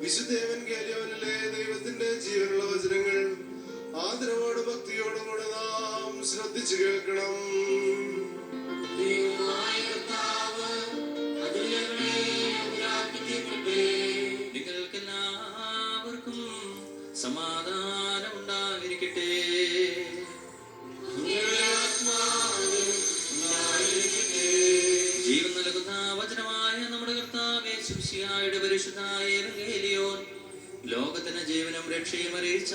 വിശുദ്ധേവൻ കേലിയോനിലെ ദൈവത്തിന്റെ ജീവനുള്ള വചനങ്ങൾ ആദരവോട് ഭക്തിയോടും കൂടെ നാം ശ്രദ്ധിച്ചു കേൾക്കണം. നിങ്ങൾക്കെല്ലാവർക്കും സമാധാനം ഉണ്ടായിരിക്കട്ടെ. ജീവൻ നൽകുന്ന വചനമായ നമ്മുടെ കർത്താവേ യേശുമിശിഹായുടെ പരിശുദ്ധമായ എവങ്കേലിയോൻ ലോകത്തിന് ജീവനും രക്ഷയും അറിയിച്ച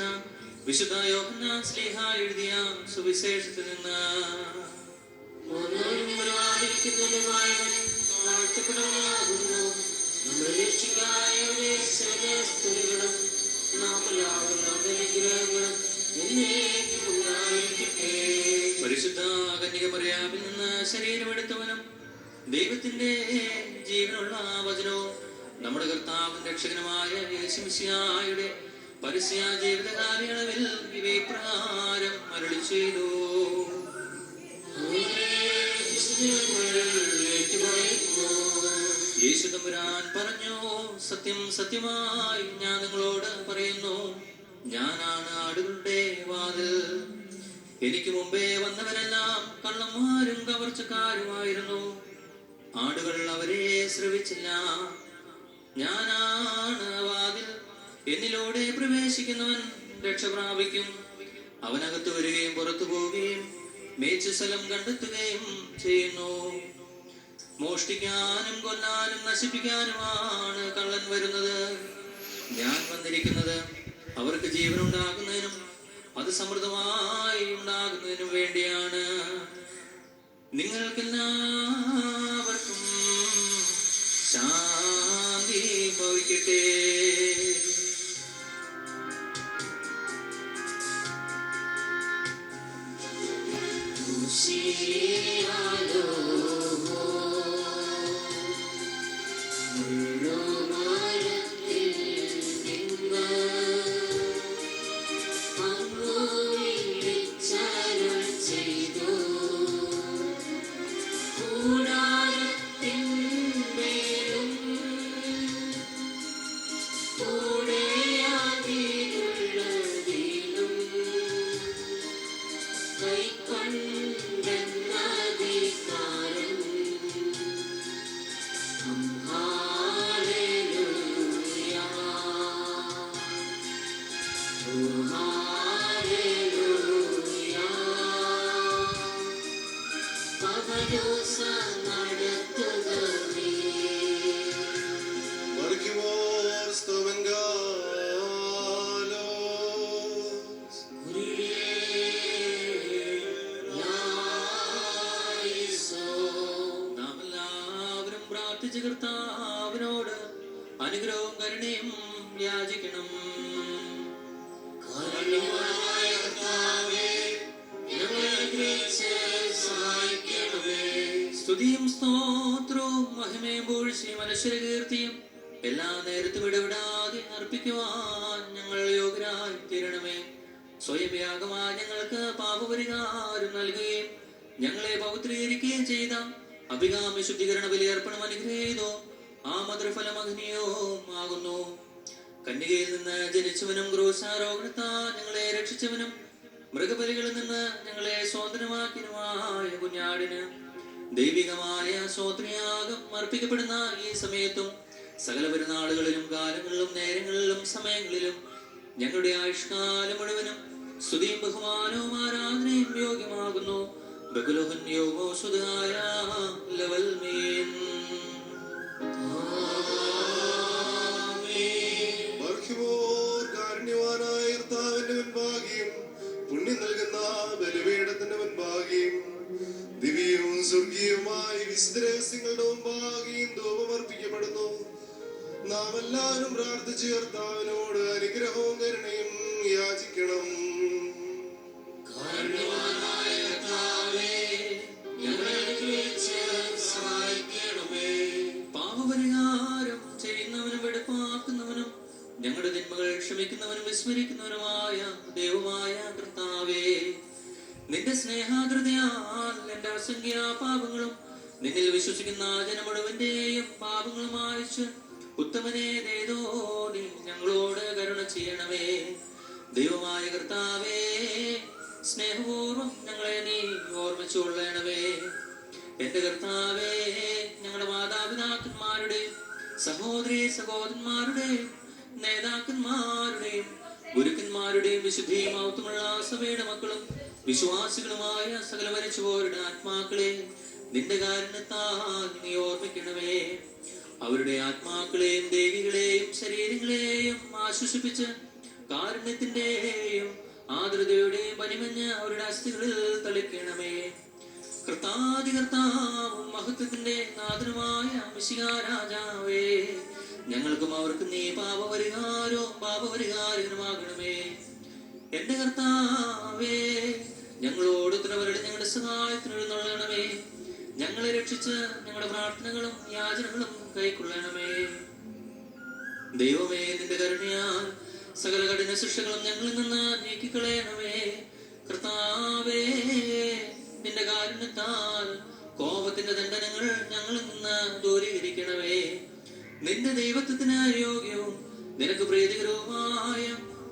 വിശുദ്ധ യോഹന്നാൻ ശ്ലീഹ എഴുതിയ സുവിശേഷത്തിൽ നിന്ന് പരിശുദ്ധ കന്യക മറിയാമിൽ നിന്ന് ശരീരമെടുത്തവനും ദൈവത്തിന്റെ ജീവനുള്ള വചനവും നമ്മുടെ കർത്താവും രക്ഷകനുമായ യേശുമിശിഹായുടെ പരസ്യ ജീവിത കാലയളവിൽ ഇവപ്രകാരം അരുളി ചെയ്തു. യേശു തമ്പുരാൻ പറഞ്ഞു, സത്യം സത്യമായി ഞാൻ നിങ്ങളോട് പറയുന്നു, ഞാനാണ് ആടുകളുടെ വാതിൽ. എനിക്ക് മുമ്പേ വന്നവരെല്ലാം കള്ളന്മാരും കവർച്ചക്കാരുമായിരുന്നു. ആടുകൾ അവരെ ശ്രവിച്ചില്ല. ഞാനാണ് വാതിൽ. എന്നിലൂടെ പ്രവേശിക്കുന്നവൻ രക്ഷ പ്രാപിക്കും. അവനകത്ത് വരികയും പുറത്തു പോവുകയും മേച്ചുസ്ഥലം കണ്ടെത്തുകയും ചെയ്യുന്നു. മോഷ്ടിക്കാനും കൊല്ലാനും നശിപ്പിക്കാനുമാണ് കള്ളൻ വരുന്നത്. ഞാൻ വന്നിരിക്കുന്നത് അവർക്ക് ജീവനുണ്ടാകുന്നതിനും അത് സമൃദ്ധമായി ഉണ്ടാകുന്നതിനും വേണ്ടിയാണ്. നിങ്ങൾക്കെല്ലാവർക്കും ശാന്തി ഭവിക്കട്ടെ. കർത്താവിനോട് അനുഗ്രഹവും കരുണയും യാചിക്കണം. സ്തുതിയും സ്തോത്രവും മഹിമയും പൂഴ്ചയും അനശ്വരകീർത്തിയും എല്ലാ നേരത്തും ഇടവിടാതെ അർപ്പിക്കുവാൻ ഞങ്ങൾ യോഗ്യരായി തീരണമേ. സ്വയം യാഗമായി ഞങ്ങൾക്ക് പാപപരിഹാരം നൽകുകയും ഞങ്ങളെ പവിത്രീകരിക്കുകയും ചെയ്ത അഭികാമ്യ ശുദ്ധീകരണ ബലിയർപ്പണം അനുഗ്രഹീതോ ആ മധുരഫലം അഗ്നിയവും ആകുന്നു. കന്യകയിൽ നിന്ന് ജനിച്ചവനും ക്രൂശാരോഹണത്താൽ ഞങ്ങളെ രക്ഷിച്ചവനും മൃഗബലികളിൽ നിന്ന് ഞങ്ങളെ സ്വതന്ത്രമാക്കിയതുമായ കുഞ്ഞാടിന് ദൈവികമായ സ്വോത്രയാഗം അർപ്പിക്കപ്പെടുന്ന ഈ സമയത്തും സകല പെരുന്നാളുകളിലും കാലങ്ങളിലും നേരങ്ങളിലും സമയങ്ങളിലും ഞങ്ങളുടെ ആയുഷ്കാലം മുഴുവനും സ്തുതിയും ബഹുമാനവും ആരാധനയും യോഗ്യമാകുന്നു. പുണ്യം നൽകുന്ന ബലിപീഠത്തിന്റെ മുൻപാകെയും ദിവ്യവും സ്വർഗീയവുമായി വിശുദ്ധ രഹസ്യങ്ങളുടെ മുമ്പാകെയും ധൂപമർപ്പിക്കപ്പെടുന്നു. നാം നാം എല്ലാവരും പ്രാർത്ഥിച്ച് കർത്താവിനോട് അനുഗ്രഹവും കരുണയും യാചിക്കണം. പാപപരിഹാരം ചെയ്യുന്നവനും വെടുപ്പാക്കുന്നവനും ഞങ്ങളുടെ തിന്മകൾ ക്ഷമിക്കുന്നവനും വിസ്മരിക്കുന്നവനുമായ ദൈവമായ കർത്താവേ, നിന്റെ സ്നേഹാദ്രതയാൽ എന്റെ അസംഖ്യ പാപങ്ങളും നിന്നിൽ വിശ്വസിക്കുന്ന ജനം മുഴുവന്റെയും പാപങ്ങളും മായിച്ച് ഉത്തമനെ ദയതോടെ ഞങ്ങളോട് കരുണ ചെയ്യണമേ. ദൈവമായ കർത്താവേ, സ്നേഹപൂർവം ഞങ്ങളെ നീ ഓർമ്മിച്ചുകൊള്ളണമേ. എന്റെ കർത്താവേ, ഞങ്ങളുടെ മാതാപിതാക്കന്മാരുടെയും സഹോദരി സഹോദരന്മാരുടെയും നേതാക്കന്മാരുടെയും ഗുരുക്കന്മാരുടെയും വിശുദ്ധിയും ഔത്തുമുള്ള സഭയുടെ മക്കളും വിശ്വാസികളുമായ സകല മരിച്ചുപോരുടെ ആത്മാക്കളെ നിന്റെ കാരുണ്യത്താൽ നീ ഓർമ്മിക്കണമേ. അവരുടെ ആത്മാക്കളെയും ദേവികളെയും ശരീരങ്ങളെയും ആശ്വസിപ്പിച്ച് കാരുണ്യത്തിന്റെയും ആർദ്രതയുടെയും പനിമഞ്ഞ് അവരുടെ അസ്ഥികളിൽ തളിക്കണമേ. കർത്താവും മഹത്വത്തിന്റെ നാഥനുമായ മിശിഹാ രാജാവേ, ഞങ്ങൾക്കും അവർക്കും നീ പാപപരിഹാരമാകണമേ. എന്റെ കർത്താവേ, ഞങ്ങളോട് ഉത്തരവരുടെ ഞങ്ങളുടെ സഹായത്തിന് എഴുന്നള്ളണമേ. ഞങ്ങളെ രക്ഷിച്ച് ഞങ്ങളുടെ പ്രാർത്ഥനകളും യാചനകളും കൈക്കൊള്ളണമേ. ദൈവമേ, നിന്റെ കരുണയാൽ സകല കഠിന ശിക്ഷകളും ഞങ്ങളിൽ നിന്ന് നീക്കിക്കളയണമേ. കർത്താവേ, നിന്റെ കാരുണ്യത്താൽ കോപത്തിന്റെ ദണ്ഡനങ്ങൾ ഞങ്ങളിൽ നിന്ന് ദൂരീകരിക്കണമേ. നിന്റെ ദൈവത്വത്തിന് യോഗ്യവും നിനക്ക് പ്രീതികരവുമായ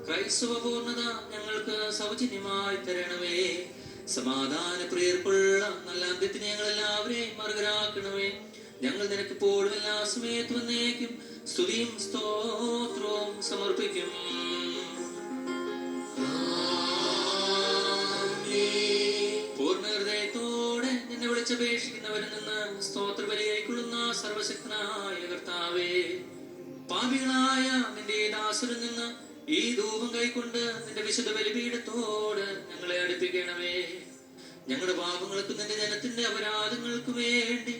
ക്രൈസ്തവ പൂർണ്ണത ഞങ്ങൾക്ക് സൗജന്യമായി തരണമേ. സമാധാന പ്രിയർക്കുള്ള നല്ല അന്ത്യത്തിന് ഞങ്ങൾ എല്ലാവരെയും മാർഗരാക്കണമേ. ഞങ്ങൾ നിനക്ക് ഇപ്പോഴും എല്ലാ സമയത്തും എന്നേക്കും സ്തുതിയും സ്തോത്രവും സമർപ്പിക്കും. പൂർണ്ണ ഹൃദയത്തോടെ നിന്നെ വിളിച്ചപേക്ഷിക്കുന്നവരിൽ നിന്ന് സ്തോത്ര ബലി കൈക്കൊള്ളുന്ന സർവശക്തനായ കർത്താവേ, പാപികളായ നിന്റെ ദാസരിൽ നിന്ന് ഈ ധൂപം കൈക്കൊണ്ട് നിന്റെ വിശുദ്ധ ബലിപീഠത്തോട് ഞങ്ങളെ അടുപ്പിക്കണമേ. ഞങ്ങളുടെ പാപങ്ങൾക്കും നിന്റെ ജനത്തിന്റെ അപരാധങ്ങൾക്കും വേണ്ടി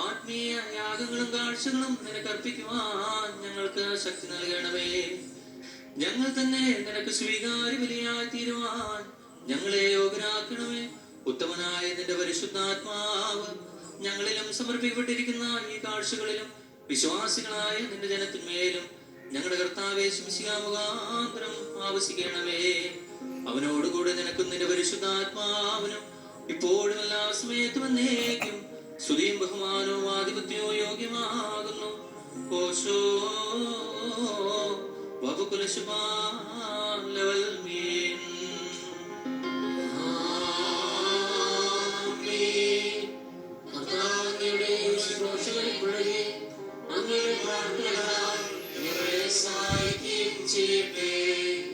ആത്മീയ യാഗങ്ങളും കാഴ്ചകളും നിനക്ക് അർപ്പിക്കുവാൻ ഞങ്ങൾക്ക് ശക്തി നൽകണമേ. ഞങ്ങൾ തന്നെ നിനക്ക് സ്വീകാര്യ ബലിയായി തീരുവാൻ ഞങ്ങളെ യോഗ്യരാക്കണമേ. ഉത്തമനായ നിന്റെ പരിശുദ്ധാത്മാവ് ഞങ്ങളിലും സമർപ്പിക്കപ്പെട്ടിരിക്കുന്ന ഈ കാഴ്ചകളിലും വിശ്വാസികളായ നിന്റെ ജനത്തിന്മേലും ഞങ്ങളുടെ കർത്താവേ മിശിഹാ മുഖാന്തരം ആവസിക്കണമേ. അവനോടുകൂടെ നിനക്കും നിന്റെ പരിശുദ്ധാത്മാവിനും ഇപ്പോഴും എല്ലാ സമയത്തും എന്നേക്കും സ്തുതിയും ബഹുമാനവും ആധിപത്യവും യോഗ്യമാകുന്നു. ഓശോ വബുകുലശുഭാലവൽമീൻ.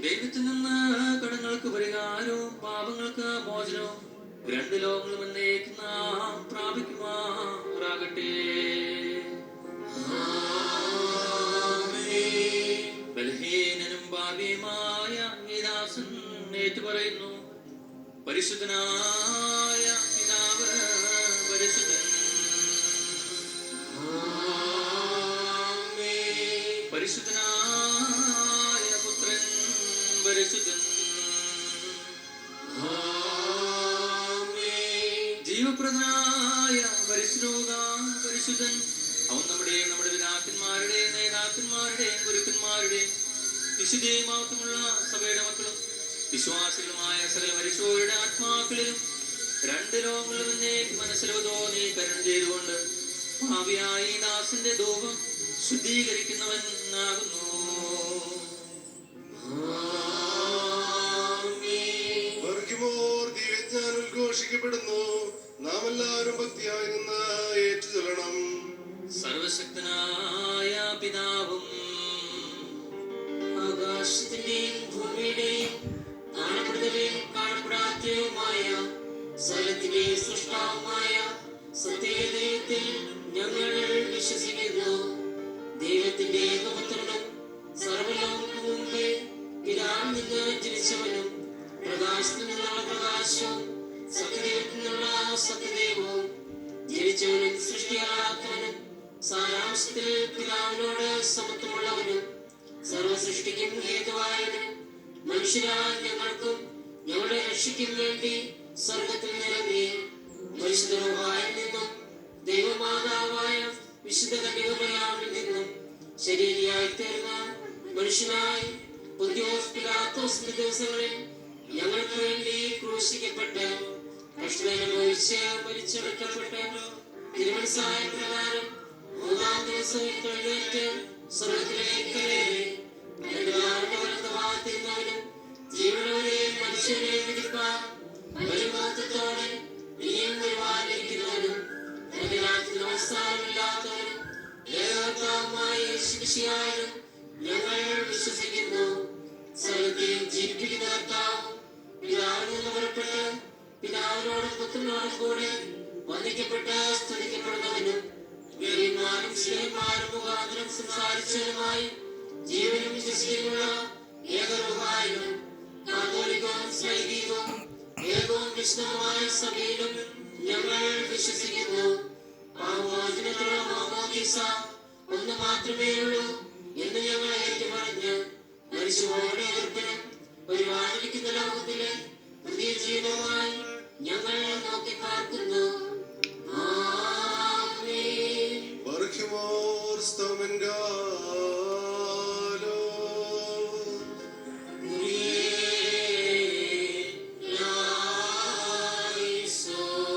ദൈവത്തിൽ നിന്ന് കടങ്ങൾക്ക് പരിഹാരവും പാപങ്ങൾക്ക് മോചനവും രണ്ട് ലോകങ്ങളും എന്നേക്കും നാം പ്രാപിക്കുമാറാകട്ടെ. ബലഹീനനും പാപിയുമായ ഈ ദാസൻ ഏറ്റുപറയുന്നു, പരിശുദ്ധനായ പിതാവ് പരിശുദ്ധൻ, പരിശുദ്ധനായ പുത്രൻ പരിശുദ്ധൻ, ജീവപ്രദനായ പരിശുദ്ധ പരിശുദ്ധൻ. അവൻ നമ്മുടെ പിതാക്കന്മാരുടെയും നേതാക്കന്മാരുടെയും ഗുരുക്കന്മാരുടെയും വിശുദ്ധയും മഹത്വമുള്ള സഭയുടെ മക്കളും വിശ്വാസികളുമായ സകല മരിച്ചവരുടെ ആത്മാക്കളിലും രണ്ട് ലോകങ്ങളും എന്നേക്കും മനസ്സിലോ തോന്നി കരുണ ചെയ്തുകൊണ്ട് ഭാവിയായ ഈ ദാസന്റെ ധൂപം ശുദ്ധീകരിക്കുന്നവനാകുന്നു. ഞാൻ ഉദ്ഘോഷിക്കപ്പെടുന്നു. നാം എല്ലാവരും ഭക്തിയായി നിന്ന് ഏറ്റുചൊല്ലണം. സർവശക്തനായ പിതാവും ആകാശത്തിന്റെയും ഭൂമിയുടെയും കാണപ്പെടുന്നവയും കാണപ്പെടാത്തതുമായ സകലത്തിന്റെ സൃഷ്ടാവുമായ സത്യദൈവത്തിൽ ഞങ്ങൾ വിശ്വസിക്കുന്നു. ദൈവത്തിന്റെ ഏകപുത്രനും സൃഷ്ടിക്കും ഹേതുവായവനും മനുഷ്യരായ ഞങ്ങൾക്കും ഞങ്ങളുടെ രക്ഷയ്ക്കും വേണ്ടി സ്വർഗത്തിൽ നിറങ്ങി പരിശുദ്ധ റൂഹായിൽ നിന്നും ദൈവമാതാവായ വിശുദ്ധ കന്യകമറിയാമിൽ നിന്നും ശരീരിയായി തീർന്ന മനുഷ്യനായി പൊന്തിയോസ് പിലാത്തോസിന്റെ ദിവസങ്ങളിൽ ഞങ്ങൾക്ക് വേണ്ടി ക്രൂശിക്കപ്പെട്ട് കഷ്ടമനുഭവിച്ച് മരിച്ചടക്കപ്പെട്ട് തിരുമനസ്സായ പ്രകാരം മൂന്നാം ദിവസം എഴുന്നേറ്റ് സ്വർഗ്ഗത്തിലേക്ക് കയറി വലത്തുഭാഗത്തിരുന്നവനും ജീവനുള്ളവരെയും മനുഷ്യരെയും വിധിപ്പാൻ പരിമോഹത്തോടെ ഇനിയും വരുവാനിരിക്കുന്നവനും അവസാനമില്ലാത്തവനും ഏകകർത്താവുമായ യേശുമിശിഹായിലും ഞങ്ങൾ വിശ്വസിക്കുന്നു. സകലത്തെയും ജീവിപ്പിക്കുന്ന കർത്താവും പിതാവിൽ നിന്ന് പുറപ്പെട്ട് പിതാവിനോടും പുത്രനോടും കൂടെ വന്ദിക്കപ്പെട്ട് സ്തുതിക്കപ്പെടുന്നവനും വീരന്മാരും സ്നേഹന്മാരും മുഖാന്തരം സംസാരിച്ചവനുമായി ജീവനും വിശ്വസിക്കുമുള്ള ഏകരൂഹായും കാതോലികവും സ്ലൈംഗികവും ഏകവും വിശുദ്ധവുമായ സഭയിലും ഞങ്ങൾ വിശ്വസിക്കുന്നു. പാപമോചനത്തിനുള്ള മാമോദീസ ഒന്ന് മാത്രമേ ഉള്ളൂ.